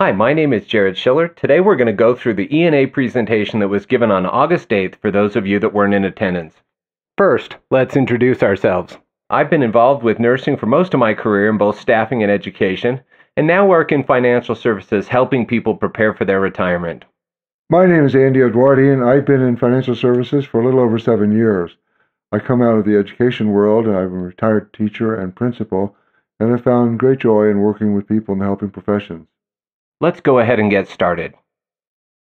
Hi, my name is Jared Schiller. Today we're going to go through the E&A presentation that was given on August 8th for those of you that weren't in attendance. First, let's introduce ourselves. I've been involved with nursing for most of my career in both staffing and education, and now work in financial services helping people prepare for their retirement. My name is Andy Edwardian. I've been in financial services for a little over 7 years. I come out of the education world, and I'm a retired teacher and principal, and have found great joy in working with people in the helping professions. Let's go ahead and get started.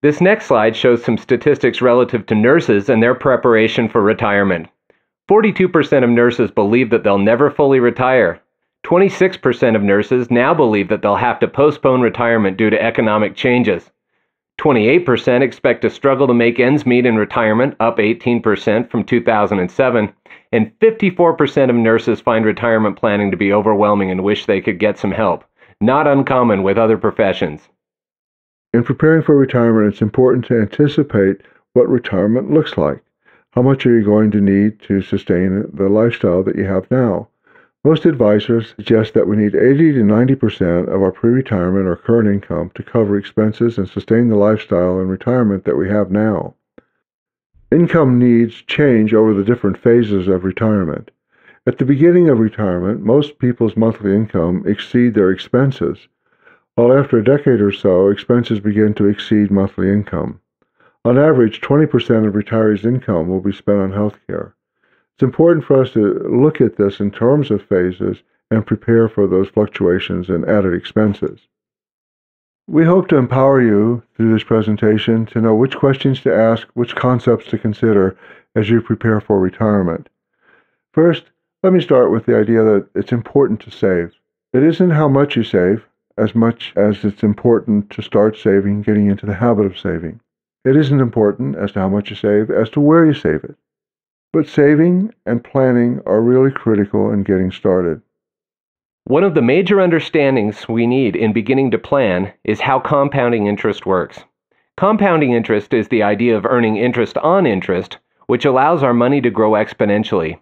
This next slide shows some statistics relative to nurses and their preparation for retirement. 42% of nurses believe that they'll never fully retire. 26% of nurses now believe that they'll have to postpone retirement due to economic changes. 28% expect to struggle to make ends meet in retirement, up 18% from 2007, and 54% of nurses find retirement planning to be overwhelming and wish they could get some help. Not uncommon with other professions. In preparing for retirement, it's important to anticipate what retirement looks like. How much are you going to need to sustain the lifestyle that you have now? Most advisors suggest that we need 80 to 90% of our pre-retirement or current income to cover expenses and sustain the lifestyle and retirement that we have now. Income needs change over the different phases of retirement. At the beginning of retirement, most people's monthly income exceed their expenses, while after a decade or so, expenses begin to exceed monthly income. On average, 20% of retirees' income will be spent on health care. It's important for us to look at this in terms of phases and prepare for those fluctuations and added expenses. We hope to empower you through this presentation to know which questions to ask, which concepts to consider as you prepare for retirement. First, let me start with the idea that it's important to save. It isn't how much you save as much as it's important to start saving, getting into the habit of saving. It isn't important as to how much you save as to where you save it. But saving and planning are really critical in getting started. One of the major understandings we need in beginning to plan is how compounding interest works. Compounding interest is the idea of earning interest on interest, which allows our money to grow exponentially.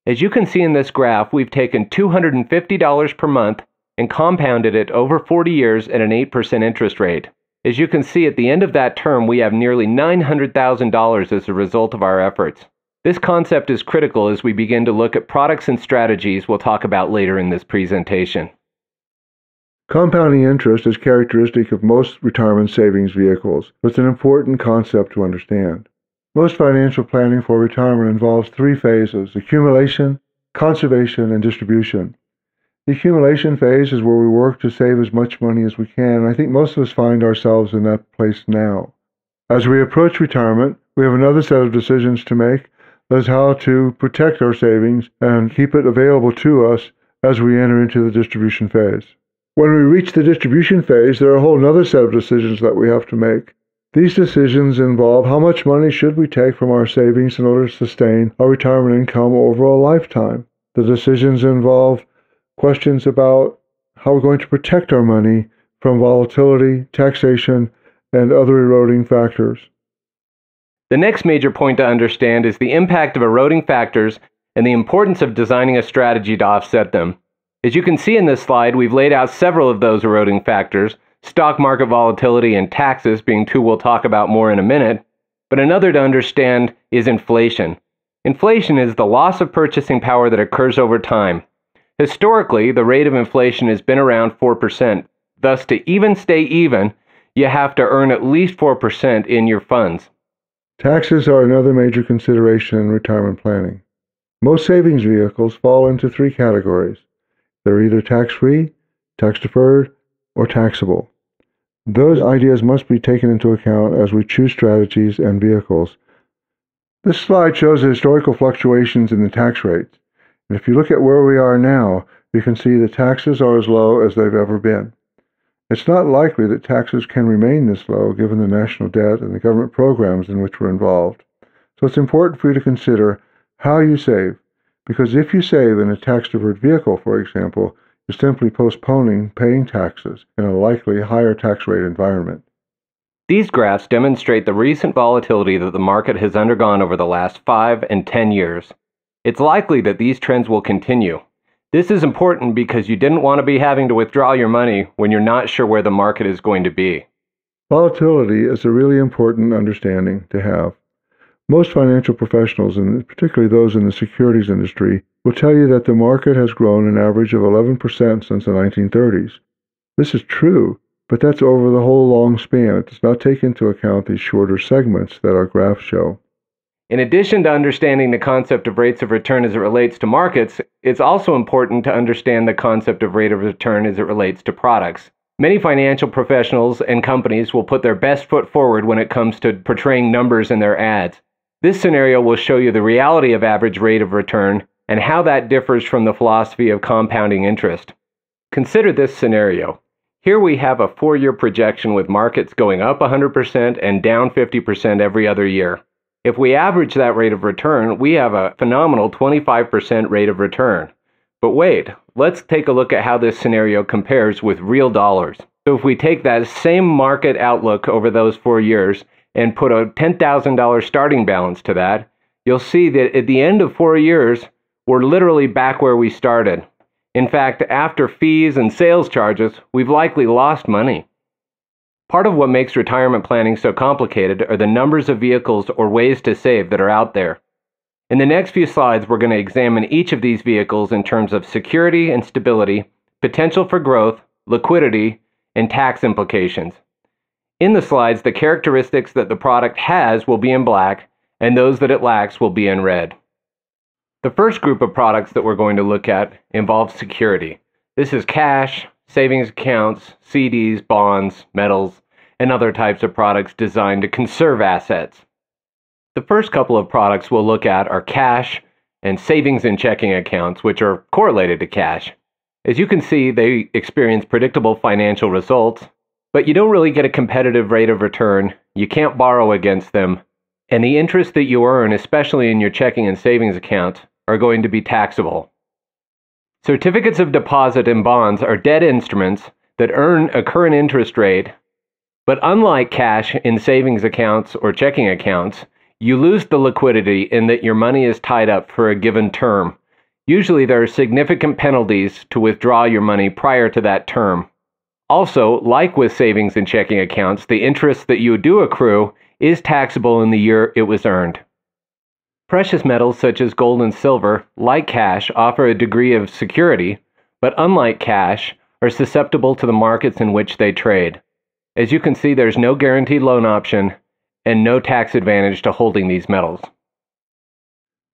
As you can see in this graph, we've taken $250 per month and compounded it over 40 years at an 8% interest rate. As you can see, at the end of that term, we have nearly $900,000 as a result of our efforts. This concept is critical as we begin to look at products and strategies we'll talk about later in this presentation. Compounding interest is characteristic of most retirement savings vehicles, but it's an important concept to understand. Most financial planning for retirement involves 3 phases: accumulation, conservation, and distribution. The accumulation phase is where we work to save as much money as we can, and I think most of us find ourselves in that place now. As we approach retirement, we have another set of decisions to make. That is how to protect our savings and keep it available to us as we enter into the distribution phase. When we reach the distribution phase, there are a whole other set of decisions that we have to make. These decisions involve how much money should we take from our savings in order to sustain our retirement income over a lifetime. The decisions involve questions about how we're going to protect our money from volatility, taxation, and other eroding factors. The next major point to understand is the impact of eroding factors and the importance of designing a strategy to offset them. As you can see in this slide, we've laid out several of those eroding factors, stock market volatility and taxes being 2 we'll talk about more in a minute, but another to understand is inflation. Inflation is the loss of purchasing power that occurs over time. Historically, the rate of inflation has been around 4%. Thus, to even stay even, you have to earn at least 4% in your funds. Taxes are another major consideration in retirement planning. Most savings vehicles fall into 3 categories. They're either tax-free, tax-deferred, or taxable. Those ideas must be taken into account as we choose strategies and vehicles. This slide shows the historical fluctuations in the tax rates. And if you look at where we are now, you can see the taxes are as low as they've ever been. It's not likely that taxes can remain this low given the national debt and the government programs in which we're involved. So it's important for you to consider how you save, because if you save in a tax-deferred vehicle, for example, you're simply postponing paying taxes in a likely higher tax rate environment. These graphs demonstrate the recent volatility that the market has undergone over the last 5 and 10 years. It's likely that these trends will continue. This is important because you didn't want to be having to withdraw your money when you're not sure where the market is going to be. Volatility is a really important understanding to have. Most financial professionals, and particularly those in the securities industry, will tell you that the market has grown an average of 11% since the 1930s. This is true, but that's over the whole long span. It does not take into account these shorter segments that our graphs show. In addition to understanding the concept of rates of return as it relates to markets, it's also important to understand the concept of rate of return as it relates to products. Many financial professionals and companies will put their best foot forward when it comes to portraying numbers in their ads. This scenario will show you the reality of average rate of return and how that differs from the philosophy of compounding interest. Consider this scenario. Here we have a 4-year projection with markets going up 100% and down 50% every other year. If we average that rate of return, we have a phenomenal 25% rate of return. But wait, let's take a look at how this scenario compares with real dollars. So if we take that same market outlook over those 4 years and put a $10,000 starting balance to that, you'll see that at the end of 4 years, we're literally back where we started. In fact, after fees and sales charges, we've likely lost money. Part of what makes retirement planning so complicated are the numbers of vehicles or ways to save that are out there. In the next few slides, we're going to examine each of these vehicles in terms of security and stability, potential for growth, liquidity, and tax implications. In the slides, the characteristics that the product has will be in black, and those that it lacks will be in red. The first group of products that we're going to look at involves security. This is cash, savings accounts, CDs, bonds, metals, and other types of products designed to conserve assets. The first couple of products we'll look at are cash and savings and checking accounts, which are correlated to cash. As you can see, they experience predictable financial results, but you don't really get a competitive rate of return, you can't borrow against them, and the interest that you earn, especially in your checking and savings accounts, are going to be taxable. Certificates of deposit and bonds are debt instruments that earn a current interest rate, but unlike cash in savings accounts or checking accounts, you lose the liquidity in that your money is tied up for a given term. Usually there are significant penalties to withdraw your money prior to that term. Also, like with savings and checking accounts, the interest that you do accrue is taxable in the year it was earned. Precious metals such as gold and silver, like cash, offer a degree of security, but unlike cash, are susceptible to the markets in which they trade. As you can see, there's no guaranteed loan option and no tax advantage to holding these metals.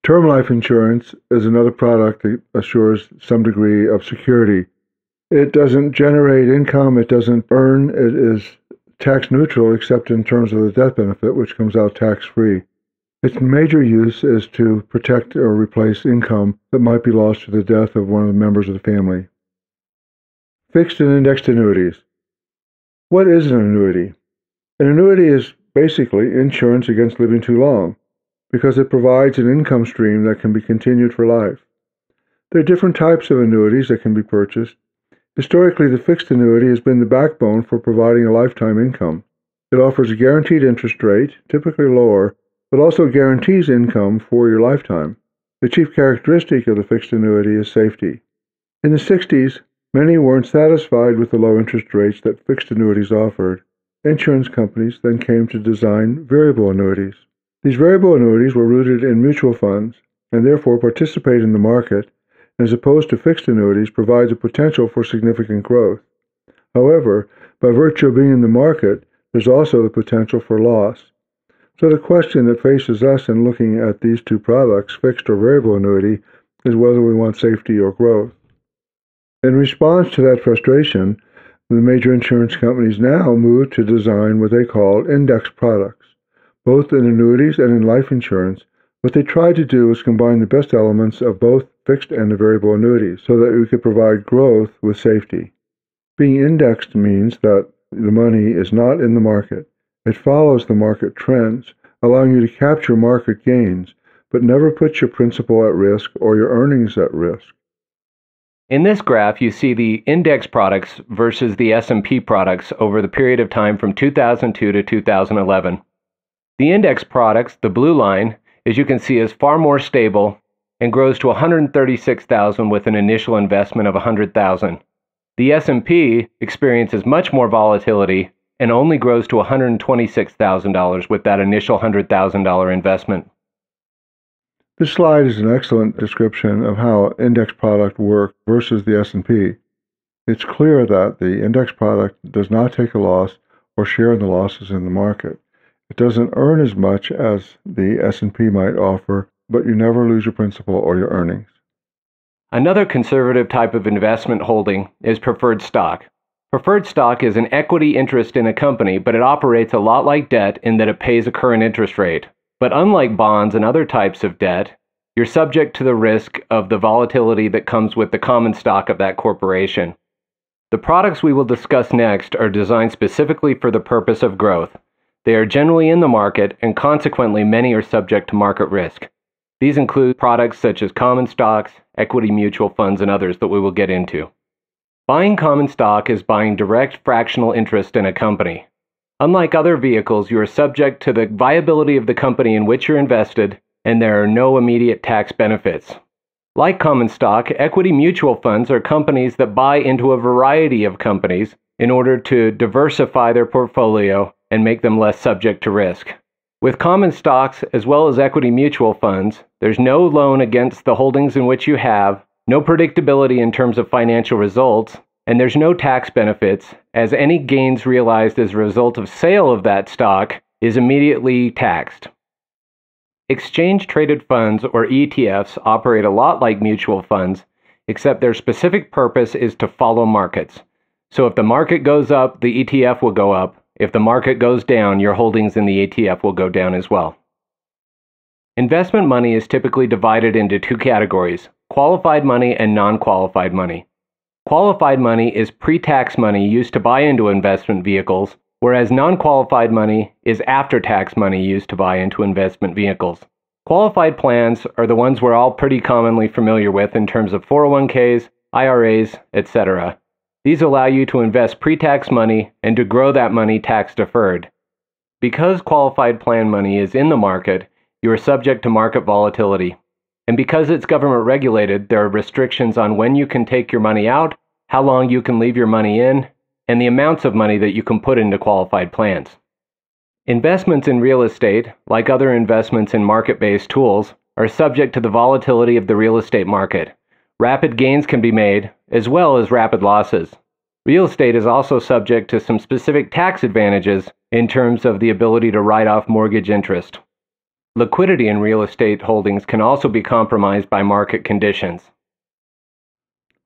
Term life insurance is another product that assures some degree of security. It doesn't generate income, it doesn't earn, it is tax neutral except in terms of the death benefit, which comes out tax-free. Its major use is to protect or replace income that might be lost to the death of one of the members of the family. Fixed and indexed annuities. What is an annuity? An annuity is basically insurance against living too long, because it provides an income stream that can be continued for life. There are different types of annuities that can be purchased. Historically, the fixed annuity has been the backbone for providing a lifetime income. It offers a guaranteed interest rate, typically lower, but also guarantees income for your lifetime. The chief characteristic of the fixed annuity is safety. In the 60s, many weren't satisfied with the low interest rates that fixed annuities offered. Insurance companies then came to design variable annuities. These variable annuities were rooted in mutual funds and therefore participate in the market, as opposed to fixed annuities provides a potential for significant growth. However, by virtue of being in the market, there's also the potential for loss. So the question that faces us in looking at these two products, fixed or variable annuity, is whether we want safety or growth. In response to that frustration, the major insurance companies now move to design what they call index products. Both in annuities and in life insurance, what they try to do is combine the best elements of both fixed and the variable annuities so that we could provide growth with safety. Being indexed means that the money is not in the market. It follows the market trends, allowing you to capture market gains, but never put your principal at risk or your earnings at risk. In this graph, you see the index products versus the S&P products over the period of time from 2002 to 2011. The index products, the blue line, as you can see, is far more stable and grows to $136,000 with an initial investment of $100,000. The S&P experiences much more volatility and only grows to $126,000 with that initial $100,000 investment. This slide is an excellent description of how index product work versus the S&P. It's clear that the index product does not take a loss or share in the losses in the market. It doesn't earn as much as the S&P might offer, but you never lose your principal or your earnings. Another conservative type of investment holding is preferred stock. Preferred stock is an equity interest in a company, but it operates a lot like debt in that it pays a current interest rate. But unlike bonds and other types of debt, you're subject to the risk of the volatility that comes with the common stock of that corporation. The products we will discuss next are designed specifically for the purpose of growth. They are generally in the market, and consequently many are subject to market risk. These include products such as common stocks, equity mutual funds, and others that we will get into. Buying common stock is buying direct fractional interest in a company. Unlike other vehicles, you are subject to the viability of the company in which you're invested, and there are no immediate tax benefits. Like common stock, equity mutual funds are companies that buy into a variety of companies in order to diversify their portfolio and make them less subject to risk. With common stocks as well as equity mutual funds, there's no loan against the holdings in which you have, no predictability in terms of financial results, and there's no tax benefits, as any gains realized as a result of sale of that stock is immediately taxed. Exchange-traded funds, or ETFs, operate a lot like mutual funds, except their specific purpose is to follow markets. So if the market goes up, the ETF will go up. If the market goes down, your holdings in the ETF will go down as well. Investment money is typically divided into two categories: qualified money and non-qualified money. Qualified money is pre-tax money used to buy into investment vehicles, whereas non-qualified money is after-tax money used to buy into investment vehicles. Qualified plans are the ones we're all pretty commonly familiar with in terms of 401ks, IRAs, etc. These allow you to invest pre-tax money and to grow that money tax-deferred. Because qualified plan money is in the market, you are subject to market volatility. And because it's government regulated, there are restrictions on when you can take your money out, how long you can leave your money in, and the amounts of money that you can put into qualified plans. Investments in real estate, like other investments in market-based tools, are subject to the volatility of the real estate market. Rapid gains can be made, as well as rapid losses. Real estate is also subject to some specific tax advantages in terms of the ability to write off mortgage interest. Liquidity in real estate holdings can also be compromised by market conditions.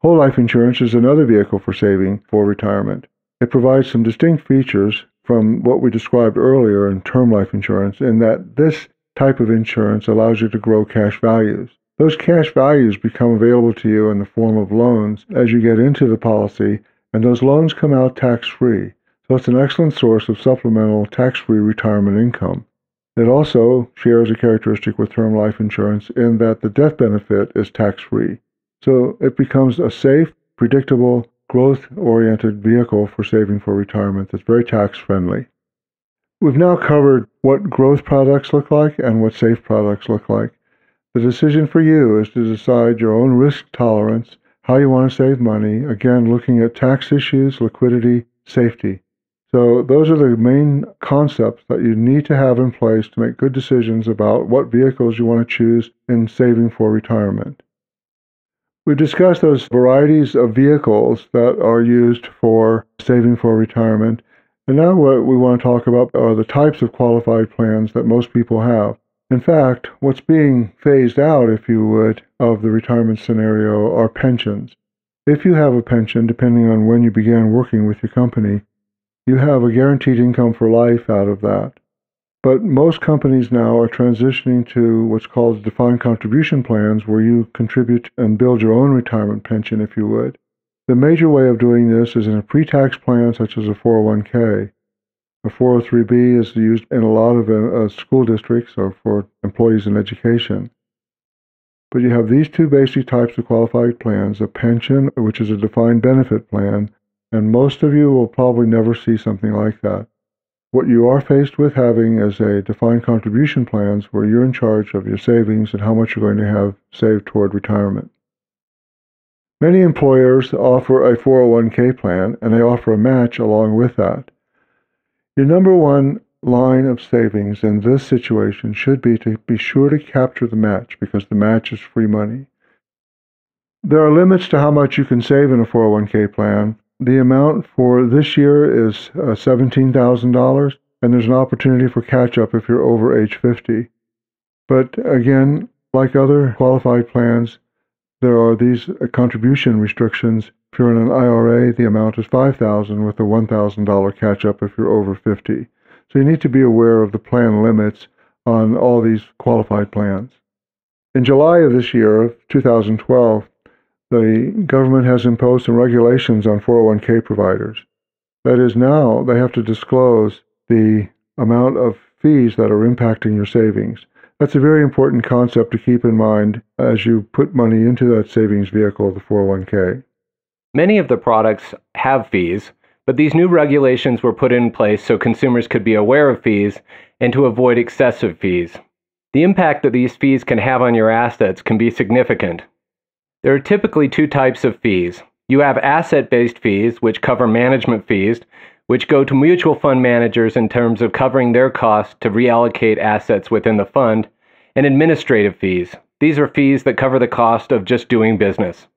Whole life insurance is another vehicle for saving for retirement. It provides some distinct features from what we described earlier in term life insurance, in that this type of insurance allows you to grow cash values. Those cash values become available to you in the form of loans as you get into the policy, and those loans come out tax-free. So it's an excellent source of supplemental tax-free retirement income. It also shares a characteristic with term life insurance in that the death benefit is tax-free. So it becomes a safe, predictable, growth-oriented vehicle for saving for retirement that's very tax-friendly. We've now covered what growth products look like and what safe products look like. The decision for you is to decide your own risk tolerance, how you want to save money, again, looking at tax issues, liquidity, safety. So those are the main concepts that you need to have in place to make good decisions about what vehicles you want to choose in saving for retirement. We've discussed those varieties of vehicles that are used for saving for retirement, and now what we want to talk about are the types of qualified plans that most people have. In fact, what's being phased out, if you would, of the retirement scenario are pensions. If you have a pension, depending on when you began working with your company, you have a guaranteed income for life out of that. But most companies now are transitioning to what's called defined contribution plans, where you contribute and build your own retirement pension, if you would. The major way of doing this is in a pre-tax plan, such as a 401k. A 403b is used in a lot of school districts or for employees in education. But you have these two basic types of qualified plans: a pension, which is a defined benefit plan, and most of you will probably never see something like that. What you are faced with having is a defined contribution plans where you're in charge of your savings and how much you're going to have saved toward retirement. Many employers offer a 401k plan, and they offer a match along with that. Your number one line of savings in this situation should be to be sure to capture the match, because the match is free money. There are limits to how much you can save in a 401k plan. The amount for this year is $17,000, and there's an opportunity for catch-up if you're over age 50. But again, like other qualified plans, there are these contribution restrictions. If you're in an IRA, the amount is $5,000 with a $1,000 catch-up if you're over 50. So you need to be aware of the plan limits on all these qualified plans. In July of this year, of 2012, the government has imposed some regulations on 401k providers. That is, now they have to disclose the amount of fees that are impacting your savings. That's a very important concept to keep in mind as you put money into that savings vehicle, the 401k. Many of the products have fees, but these new regulations were put in place so consumers could be aware of fees and to avoid excessive fees. The impact that these fees can have on your assets can be significant. There are typically two types of fees. You have asset-based fees, which cover management fees, which go to mutual fund managers in terms of covering their costs to reallocate assets within the fund, and administrative fees. These are fees that cover the cost of just doing business.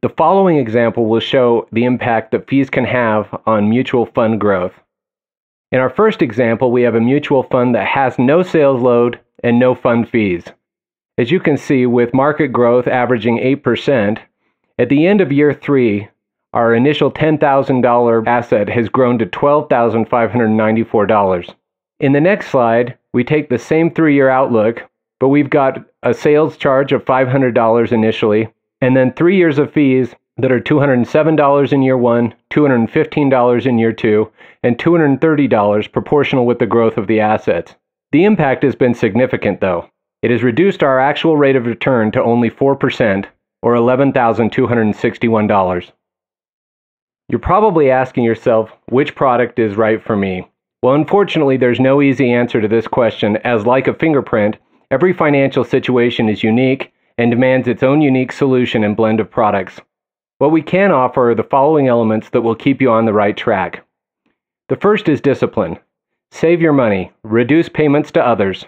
The following example will show the impact that fees can have on mutual fund growth. In our first example, we have a mutual fund that has no sales load and no fund fees. As you can see, with market growth averaging 8%, at the end of year 3, our initial $10,000 asset has grown to $12,594. In the next slide, we take the same 3-year outlook, but we've got a sales charge of $500 initially, and then 3 years of fees that are $207 in year 1, $215 in year 2, and $230 proportional with the growth of the assets. The impact has been significant, though. It has reduced our actual rate of return to only 4%, or $11,261. You're probably asking yourself, which product is right for me? Well, unfortunately, there's no easy answer to this question, as like a fingerprint, every financial situation is unique and demands its own unique solution and blend of products. What we can offer are the following elements that will keep you on the right track. The first is discipline. Save your money, reduce payments to others.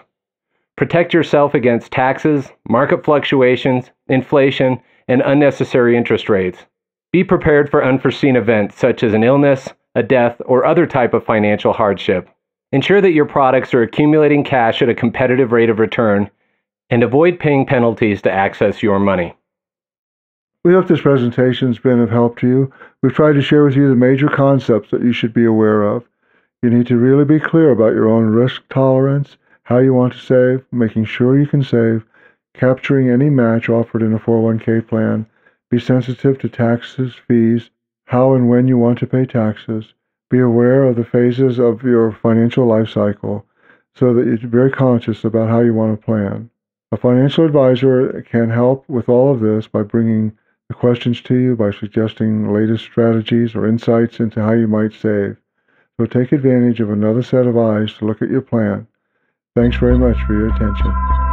Protect yourself against taxes, market fluctuations, inflation, and unnecessary interest rates. Be prepared for unforeseen events such as an illness, a death, or other type of financial hardship. Ensure that your products are accumulating cash at a competitive rate of return, and avoid paying penalties to access your money. We hope this presentation has been of help to you. We've tried to share with you the major concepts that you should be aware of. You need to really be clear about your own risk tolerance, how you want to save, making sure you can save, capturing any match offered in a 401k plan, be sensitive to taxes, fees, how and when you want to pay taxes, be aware of the phases of your financial life cycle so that you're very conscious about how you want to plan. A financial advisor can help with all of this by bringing the questions to you, by suggesting the latest strategies or insights into how you might save. So take advantage of another set of eyes to look at your plan. Thanks very much for your attention.